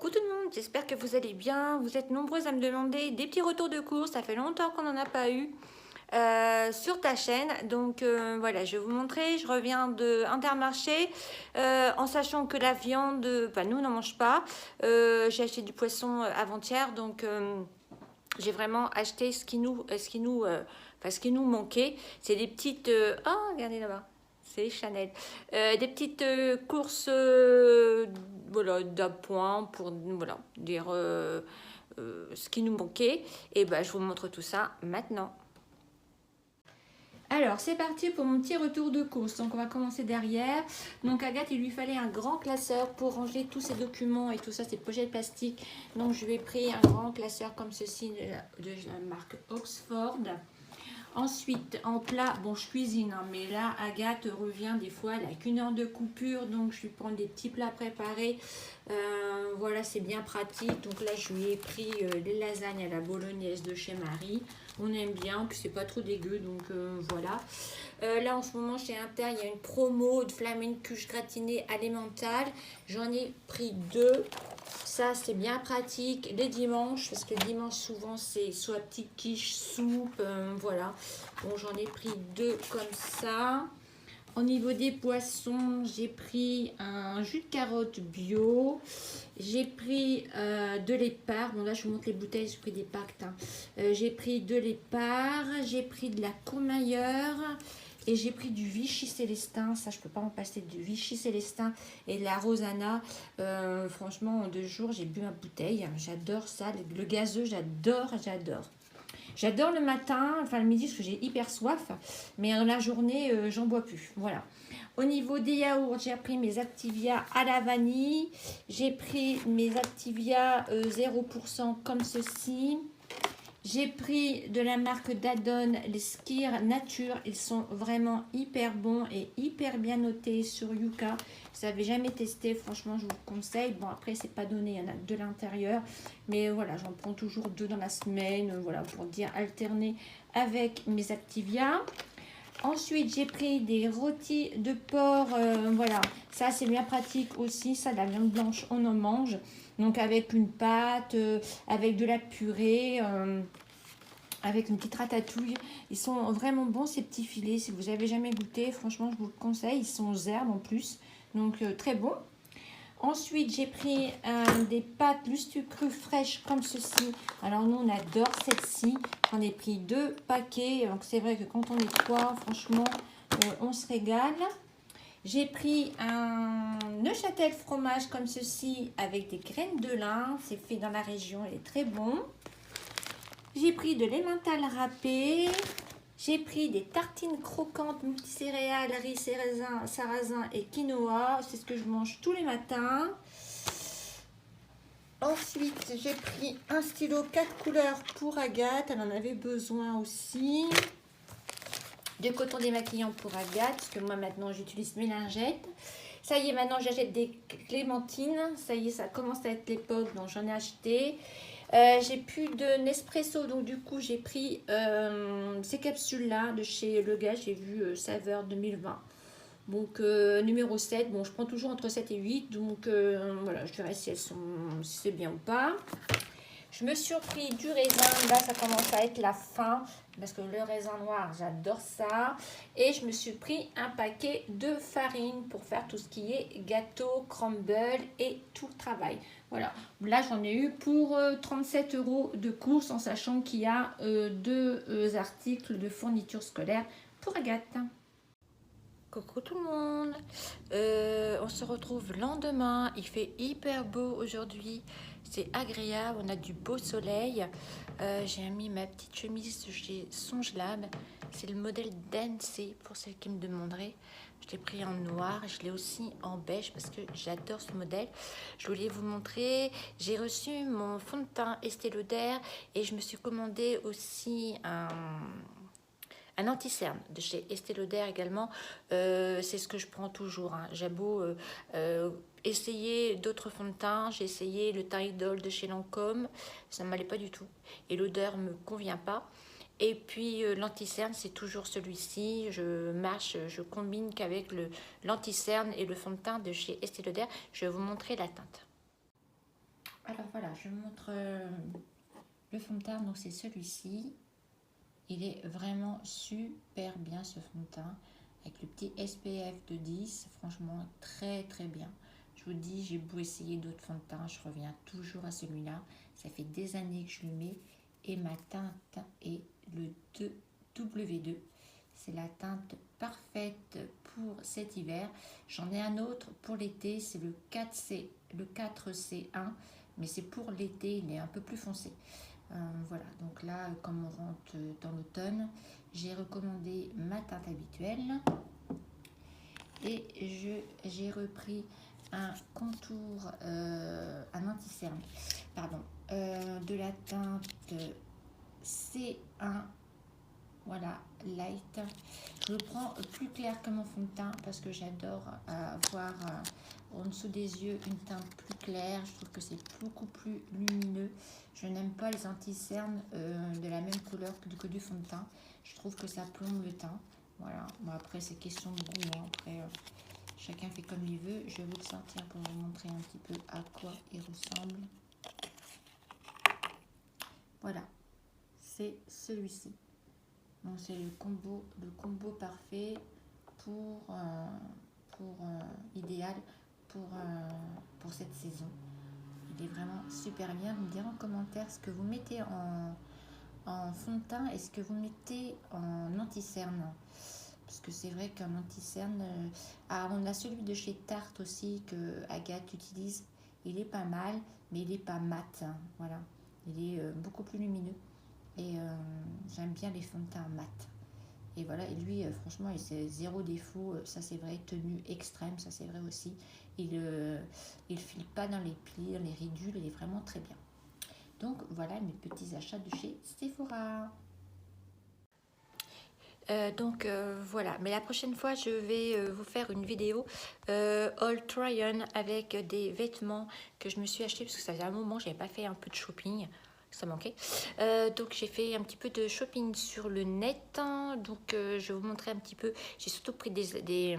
Coucou tout le monde, j'espère que vous allez bien. Vous êtes nombreux à me demander des petits retours de course. Ça fait longtemps qu'on n'en a pas eu sur ta chaîne. Donc voilà, je vais vous montrer. Je reviens de Intermarché en sachant que la viande, nous n'en mange pas. J'ai acheté du poisson avant-hier, donc j'ai vraiment acheté ce qui nous manquait. C'est des petites... Oh, regardez là-bas. C'est Chanel. Des petites courses voilà, d'appoint pour voilà, dire ce qui nous manquait. Et ben, je vous montre tout ça maintenant. Alors, c'est parti pour mon petit retour de course. Donc, on va commencer derrière. Donc, Agathe, il lui fallait un grand classeur pour ranger tous ses documents et tout ça, ces pochettes plastiques. Donc, je lui ai pris un grand classeur comme ceci de la marque Oxford. Ensuite, en plat, bon, je cuisine, hein, mais là, Agathe revient des fois, elle n'a qu'une heure de coupure, donc je lui prends des petits plats préparés. Voilà, c'est bien pratique. Donc là, je lui ai pris les lasagnes à la bolognaise de chez Marie. On aime bien, puis c'est pas trop dégueu, donc voilà. Là, en ce moment, chez Inter, il y a une promo de flamencuche gratinée alimentale. J'en ai pris 2. Ça, c'est bien pratique les dimanches, parce que le dimanche, souvent, c'est soit petite quiche, soupe, voilà. Bon, j'en ai pris 2 comme ça. Au niveau des poissons, j'ai pris un jus de carotte bio. J'ai pris de l'épar. Bon, là, je vous montre les bouteilles, j'ai pris des pactes. Hein. J'ai pris de l'épar. J'ai pris de la courmayeur. Et j'ai pris du Vichy Célestin. Ça, je ne peux pas en passer. Du Vichy Célestin et de la Rosana. Franchement, en 2 jours, j'ai bu ma bouteille. J'adore ça. Le gazeux, j'adore. J'adore le matin, enfin le midi, parce que j'ai hyper soif. Mais dans la journée, j'en bois plus. Voilà. Au niveau des yaourts, j'ai pris mes Activia à la vanille. J'ai pris mes Activia 0% comme ceci. J'ai pris de la marque Dadone les Skir Nature. Ils sont vraiment hyper bons et hyper bien notés sur Yuka. Si vous n'avez jamais testé, franchement, je vous le conseille. Bon, après, c'est pas donné, il y en a de l'intérieur. Mais voilà, j'en prends toujours 2 dans la semaine. Voilà, pour dire alterner avec mes Activia. Ensuite, j'ai pris des rôtis de porc. Voilà, ça, c'est bien pratique aussi. Ça, la viande blanche, on en mange. Donc, avec une pâte, avec de la purée, avec une petite ratatouille. Ils sont vraiment bons, ces petits filets. Si vous n'avez jamais goûté, franchement, je vous le conseille. Ils sont aux herbes en plus. Donc, très bon. Ensuite, j'ai pris des pâtes lustu cru fraîches comme ceci. Alors, nous, on adore celle-ci. J'en ai pris 2 paquets. Donc, c'est vrai que quand on est 3, franchement, on se régale. J'ai pris un Neuchâtel fromage comme ceci avec des graines de lin. C'est fait dans la région, il est très bon. J'ai pris de l'emmental râpé. J'ai pris des tartines croquantes multicéréales, riz, sarrasin et quinoa. C'est ce que je mange tous les matins. Ensuite, j'ai pris un stylo 4 couleurs pour Agathe. Elle en avait besoin aussi. Du coton démaquillant pour Agathe, parce que moi maintenant j'utilise mes lingettes. Ça y est, maintenant j'achète des clémentines. Ça y est, ça commence à être l'époque, donc j'en ai acheté. J'ai plus de Nespresso, donc du coup j'ai pris ces capsules là de chez Le Gars. J'ai vu saveur 2020. Donc numéro 7, bon je prends toujours entre 7 et 8, donc voilà, je dirais si c'est bien ou pas. Je me suis pris du raisin, là ça commence à être la fin, parce que le raisin noir, j'adore ça. Et je me suis pris un paquet de farine pour faire tout ce qui est gâteau, crumble et tout le travail. Voilà, là j'en ai eu pour 37 € de course, en sachant qu'il y a 2 articles de fourniture scolaire pour Agathe. Coucou tout le monde, on se retrouve le lendemain, il fait hyper beau aujourd'hui, c'est agréable, on a du beau soleil. J'ai mis ma petite chemise chez Songelab, c'est le modèle DNC pour celles qui me demanderaient. Je l'ai pris en noir, je l'ai aussi en beige parce que j'adore ce modèle. Je voulais vous montrer, j'ai reçu mon fond de teint Estée Lauder et je me suis commandé aussi un anti-cerne de chez Estée Lauder également. C'est ce que je prends toujours. Hein. J'ai beau essayer d'autres fonds de teint. J'ai essayé le teint Idol de chez Lancôme. Ça ne m'allait pas du tout. Et l'odeur ne me convient pas. Et puis l'anti-cerne, c'est toujours celui-ci. Je combine qu'avec l'anti-cerne et le fond de teint de chez Estée Lauder. Je vais vous montrer la teinte. Alors voilà, je vous montre le fond de teint, donc c'est celui-ci. Il est vraiment super bien ce fond de teint, avec le petit SPF de 10, franchement très très bien. Je vous dis, j'ai beau essayer d'autres fonds de teint, je reviens toujours à celui-là. Ça fait des années que je le mets et ma teinte est le W2. C'est la teinte parfaite pour cet hiver. J'en ai un autre pour l'été, c'est le 4C1, mais c'est pour l'été, il est un peu plus foncé. Voilà, donc là, comme on rentre dans l'automne, j'ai recommandé ma teinte habituelle et j'ai repris un contour, un anti-cerne, pardon, de la teinte C1, voilà, light. Je le prends plus clair que mon fond de teint parce que j'adore avoir en dessous des yeux une teinte plus claire. Je trouve que c'est beaucoup plus lumineux. Je n'aime pas les anti-cernes de la même couleur que du fond de teint. Je trouve que ça plombe le teint. Voilà, bon, après c'est question de goût, hein. Après chacun fait comme il veut. Je vais vous le sortir pour vous montrer un petit peu à quoi il ressemble. Voilà, c'est celui-ci. Donc c'est le combo parfait pour idéal pour cette saison. Il est vraiment super bien. Vous me direz en commentaire ce que vous mettez en fond de teint et ce que vous mettez en anti-cerne. Parce que c'est vrai qu'un anti-cerne, on a celui de chez Tarte aussi que Agathe utilise. Il est pas mal, mais il n'est pas mat, hein. Voilà, il est beaucoup plus lumineux. Et j'aime bien les fonds de teint mat. Et voilà, et lui, franchement, c'est zéro défaut. Ça, c'est vrai. Tenue extrême, ça, c'est vrai aussi. Il file pas dans les plis, dans les ridules. Il est vraiment très bien. Donc, voilà mes petits achats de chez Sephora. Voilà, mais la prochaine fois je vais vous faire une vidéo haul try on avec des vêtements que je me suis acheté parce que ça faisait un moment que j'avais pas fait un peu de shopping, ça manquait. Donc j'ai fait un petit peu de shopping sur le net, hein. Donc je vais vous montrer un petit peu. J'ai surtout pris des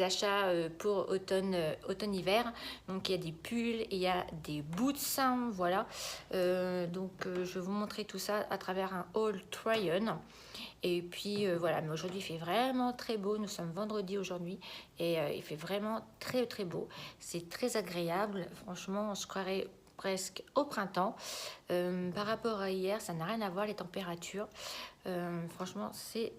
achats pour automne-hiver. Donc il y a des pulls, il y a des boots, hein, voilà. Je vais vous montrer tout ça à travers un haul try-on. Et puis voilà, mais aujourd'hui il fait vraiment très beau. Nous sommes vendredi aujourd'hui et il fait vraiment très très beau. C'est très agréable. Franchement, on se croirait presque au printemps. Par rapport à hier, ça n'a rien à voir les températures. Franchement, c'est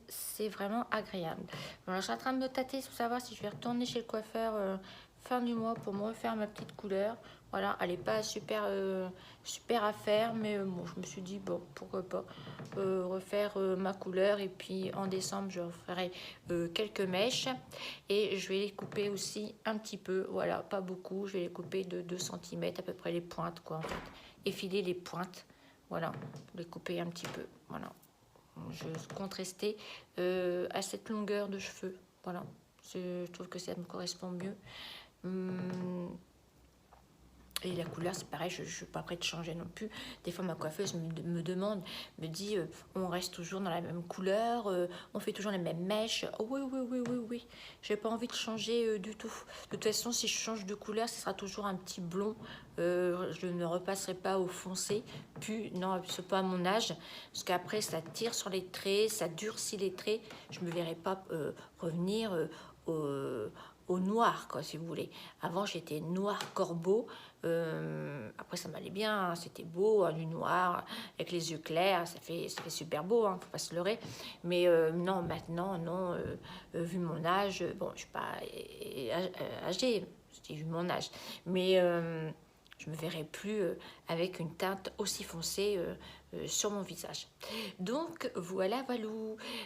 vraiment agréable. Voilà, je suis en train de me tâter pour savoir si je vais retourner chez le coiffeur fin du mois pour me refaire ma petite couleur. Voilà, elle n'est pas super à faire, mais bon, je me suis dit, bon, pourquoi pas refaire ma couleur. Et puis en décembre, je referai quelques mèches et je vais les couper aussi un petit peu. Voilà, pas beaucoup, je vais les couper de 2 cm à peu près les pointes, quoi, en fait. Effiler les pointes, voilà, les couper un petit peu, voilà. Je compte rester à cette longueur de cheveux, voilà. Je trouve que ça me correspond mieux. Et la couleur, c'est pareil, je ne suis pas prête de changer non plus. Des fois, ma coiffeuse me demande, me dit, on reste toujours dans la même couleur, on fait toujours les mêmes mèches. Oh, oui. J'ai pas envie de changer du tout. De toute façon, si je change de couleur, ce sera toujours un petit blond. Je ne repasserai pas au foncé. Puis, non, c'est pas à mon âge. Parce qu'après, ça tire sur les traits, ça durcit les traits. Je ne me verrai pas revenir au noir, quoi, si vous voulez. Avant, j'étais noir corbeau. Après, ça m'allait bien, hein, c'était beau, hein, du noir, avec les yeux clairs, ça fait super beau, hein, faut pas se leurrer. Mais non, maintenant, non, vu mon âge, bon, je suis pas âgée, vu mon âge, mais je me verrai plus avec une teinte aussi foncée sur mon visage. Donc voilà.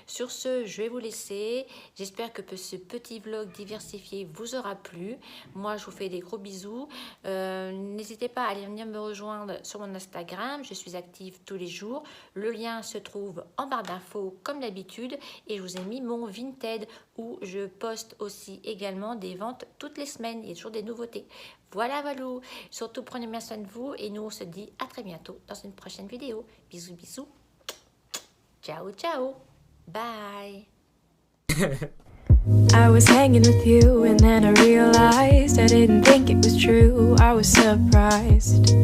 Sur ce, je vais vous laisser. J'espère que ce petit vlog diversifié vous aura plu. Moi, je vous fais des gros bisous. N'hésitez pas à aller venir me rejoindre sur mon Instagram. Je suis active tous les jours. Le lien se trouve en barre d'infos comme d'habitude. Et je vous ai mis mon Vinted où je poste aussi également des ventes toutes les semaines. Il y a toujours des nouveautés. Voilà. Surtout, prenez bien soin de vous et nous, on se dit à très bientôt dans une prochaine vidéo. Bisous. Ciao. Bye. I was hanging with you and then I realized I didn't think it was true. I was surprised.